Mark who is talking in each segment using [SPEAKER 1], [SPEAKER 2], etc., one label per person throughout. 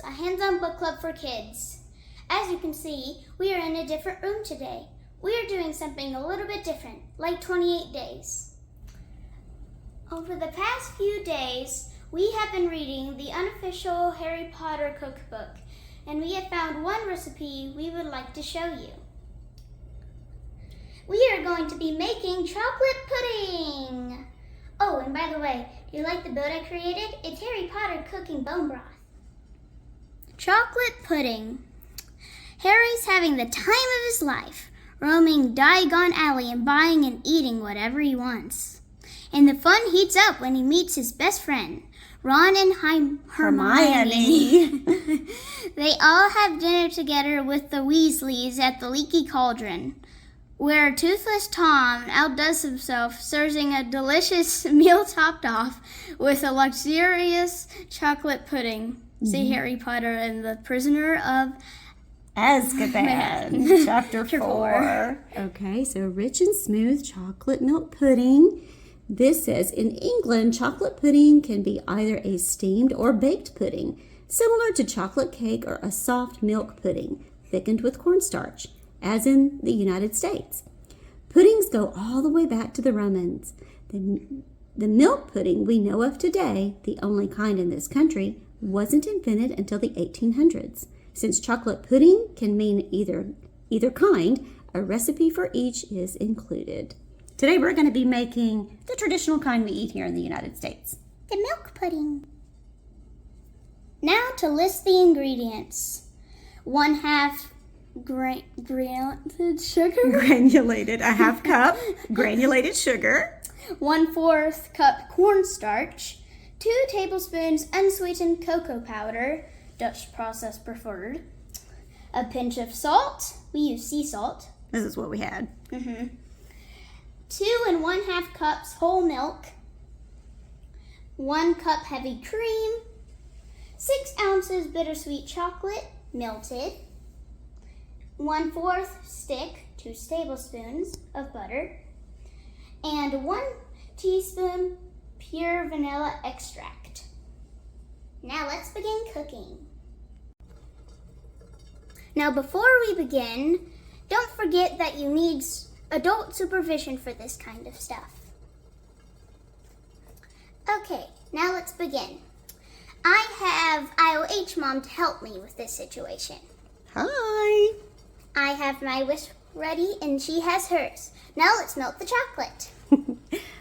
[SPEAKER 1] a hands-on book club for kids. As you can see, we are in a different room today. We are doing something a little bit different, like 28 days. Over the past few days, we have been reading the Unofficial Harry Potter Cookbook, and we have found one recipe we would like to show you. We are going to be making chocolate pudding! Oh, and by the way, do you like the build I created? It's Harry Potter cooking bone broth. Chocolate pudding. Harry's having the time of his life, roaming Diagon Alley and buying and eating whatever he wants. And the fun heats up when he meets his best friend, Ron and Hermione. They all have dinner together with the Weasleys at the Leaky Cauldron, where Toothless Tom outdoes himself, serving a delicious meal topped off with a luxurious chocolate pudding. See Harry Potter and the Prisoner of
[SPEAKER 2] Azkaban, Chapter 4. Okay, so rich and smooth chocolate milk pudding. This says, in England, chocolate pudding can be either a steamed or baked pudding, similar to chocolate cake or a soft milk pudding, thickened with cornstarch, as in the United States. Puddings go all the way back to the Romans. The milk pudding we know of today, the only kind in this country, wasn't invented until the 1800s. Since chocolate pudding can mean either kind, a recipe for each is included. Today we're going to be making the traditional kind we eat here in the United States.
[SPEAKER 1] The milk pudding. Now to list the ingredients. 1/2 granulated sugar.
[SPEAKER 2] Granulated, a half cup granulated sugar.
[SPEAKER 1] 1/4 cup cornstarch. 2 tablespoons unsweetened cocoa powder, Dutch process preferred. A pinch of salt. We use sea salt.
[SPEAKER 2] This is what we had.
[SPEAKER 1] 2 1/2 cups whole milk. 1 cup heavy cream. 6 ounces bittersweet chocolate, melted. 1/4 stick, 2 tablespoons of butter. And 1 teaspoon pure vanilla extract. Now let's begin cooking. Now before we begin, don't forget that you need adult supervision for this kind of stuff. Okay, now let's begin. I have IOH Mom to help me with this situation.
[SPEAKER 2] Hi.
[SPEAKER 1] I have my whisk ready and she has hers. Now let's melt the chocolate.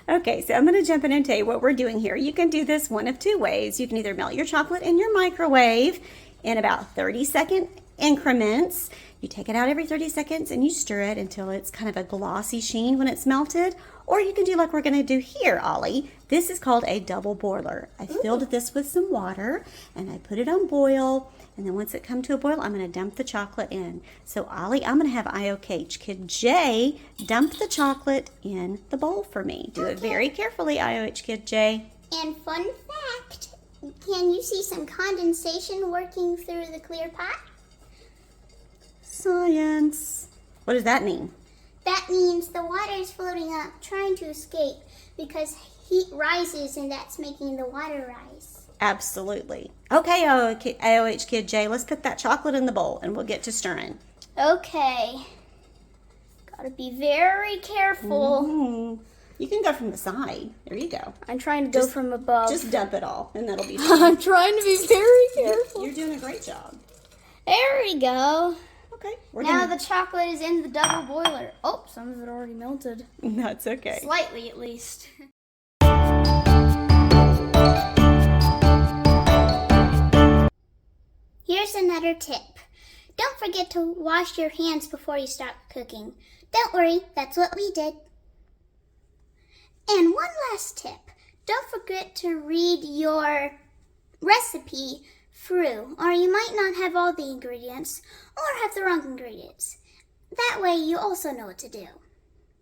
[SPEAKER 2] Okay, so I'm going to jump in and tell you what we're doing here. You can do this one of 2 ways. You can either melt your chocolate in your microwave in about 30-second increments. You take it out every 30 seconds and you stir it until it's kind of a glossy sheen when it's melted. Or you can do like we're going to do here, Ollie. This is called a double boiler. I filled this with some water and I put it on boil. And then once it comes to a boil, I'm going to dump the chocolate in. So Ollie, I'm going to have IOH Kid J dump the chocolate in the bowl for me. Do it very carefully, IOH Kid J.
[SPEAKER 1] And fun fact, can you see some condensation working through the clear pot?
[SPEAKER 2] Science. What does that mean?
[SPEAKER 1] That means the water is floating up, trying to escape because heat rises and that's making the water rise.
[SPEAKER 2] Absolutely. Okay, IOH Kid J, let's put that chocolate in the bowl and we'll get to stirring.
[SPEAKER 1] Okay. Gotta be very careful.
[SPEAKER 2] You can go from the side. There you go.
[SPEAKER 1] I'm trying to go from above.
[SPEAKER 2] Just dump it all and that'll be fine.
[SPEAKER 1] I'm trying to be very careful.
[SPEAKER 2] You're doing a great job.
[SPEAKER 1] There we go.
[SPEAKER 2] Okay.
[SPEAKER 1] Now the chocolate is in the double boiler. Oh, some of it already melted.
[SPEAKER 2] That's okay.
[SPEAKER 1] Slightly at least. Here's another tip. Don't forget to wash your hands before you start cooking. Don't worry, that's what we did. And one last tip. Don't forget to read your recipe through, or you might not have all the ingredients, or have the wrong ingredients. That way you also know what to do.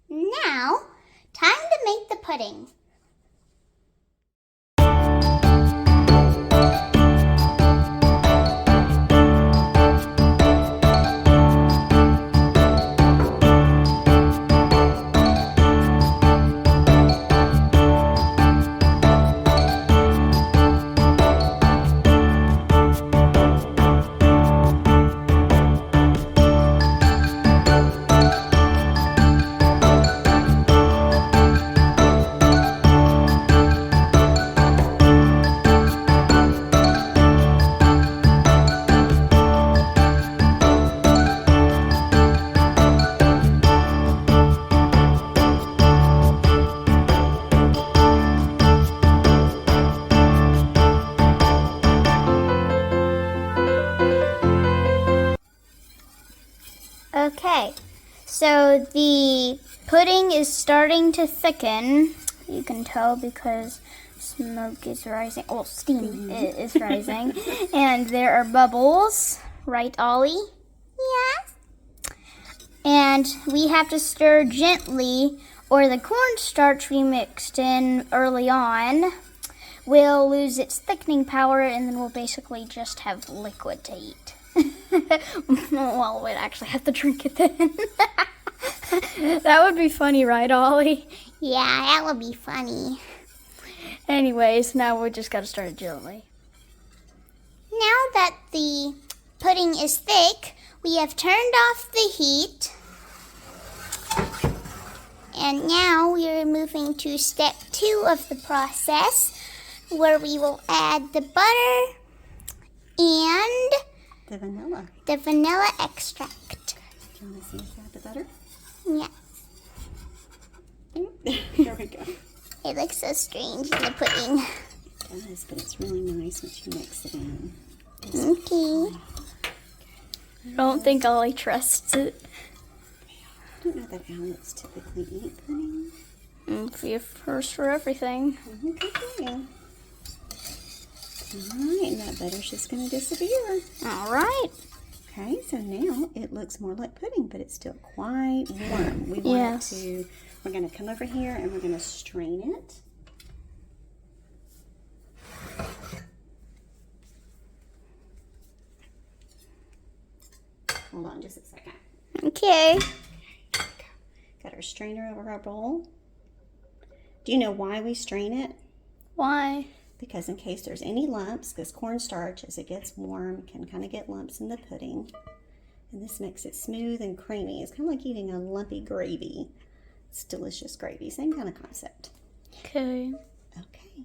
[SPEAKER 1] Now, time to make the pudding. So the pudding is starting to thicken. You can tell because smoke is rising. Oh, steam is rising. And there are bubbles. Right, Ollie? Yes. And we have to stir gently, or the cornstarch we mixed in early on will lose its thickening power, and then we'll basically just have liquid to eat. Well, we'd actually have to drink it then. That would be funny, right, Ollie? Yeah, that would be funny. Anyways, now we just gotta start it gently. Now that the pudding is thick, we have turned off the heat. And now we are moving to step 2 of the process, where we will add the butter and the vanilla extract.
[SPEAKER 2] Do you want to see us add the butter?
[SPEAKER 1] Yeah.
[SPEAKER 2] There we go.
[SPEAKER 1] It looks so strange in the pudding.
[SPEAKER 2] It does, but it's really nice once you mix it in.
[SPEAKER 1] Okay. I don't think Ollie trusts it.
[SPEAKER 2] I don't know that Alex typically eat pudding.
[SPEAKER 1] Be a first for everything.
[SPEAKER 2] Okay. Alright, and that butter's just going to disappear.
[SPEAKER 1] Alright.
[SPEAKER 2] Okay, so now it looks more like pudding, but it's still quite warm. We want it to, we're going to come over here and we're going to strain it. Hold on just a second.
[SPEAKER 1] Okay.
[SPEAKER 2] Got our strainer over our bowl. Do you know why we strain it?
[SPEAKER 1] Why?
[SPEAKER 2] Because in case there's any lumps, because cornstarch, as it gets warm, can kind of get lumps in the pudding. And this makes it smooth and creamy. It's kind of like eating a lumpy gravy. It's delicious gravy. Same kind of concept.
[SPEAKER 1] Okay.
[SPEAKER 2] Okay.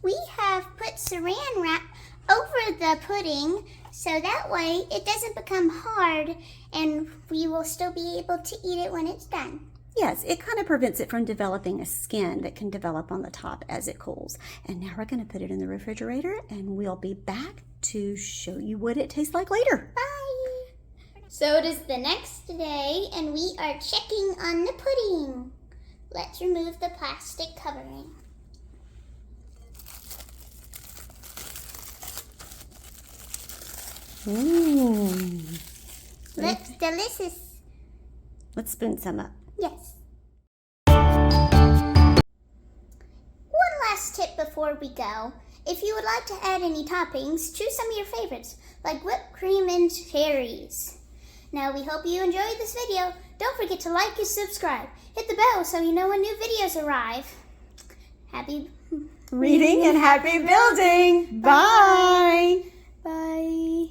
[SPEAKER 1] We have put saran wrap over the pudding so that way it doesn't become hard and we will still be able to eat it when it's done.
[SPEAKER 2] Yes, it kind of prevents it from developing a skin that can develop on the top as it cools. And now we're going to put it in the refrigerator and we'll be back to show you what it tastes like later.
[SPEAKER 1] Bye! So it is the next day and we are checking on the pudding. Let's remove the plastic covering.
[SPEAKER 2] Ooh.
[SPEAKER 1] Looks delicious.
[SPEAKER 2] Let's spoon some up.
[SPEAKER 1] Yes. One last tip before we go. If you would like to add any toppings, choose some of your favorites, like whipped cream and cherries. Now we hope you enjoyed this video. Don't forget to like and subscribe. Hit the bell so you know when new videos arrive. Happy
[SPEAKER 2] reading and happy building. Bye.
[SPEAKER 1] Bye.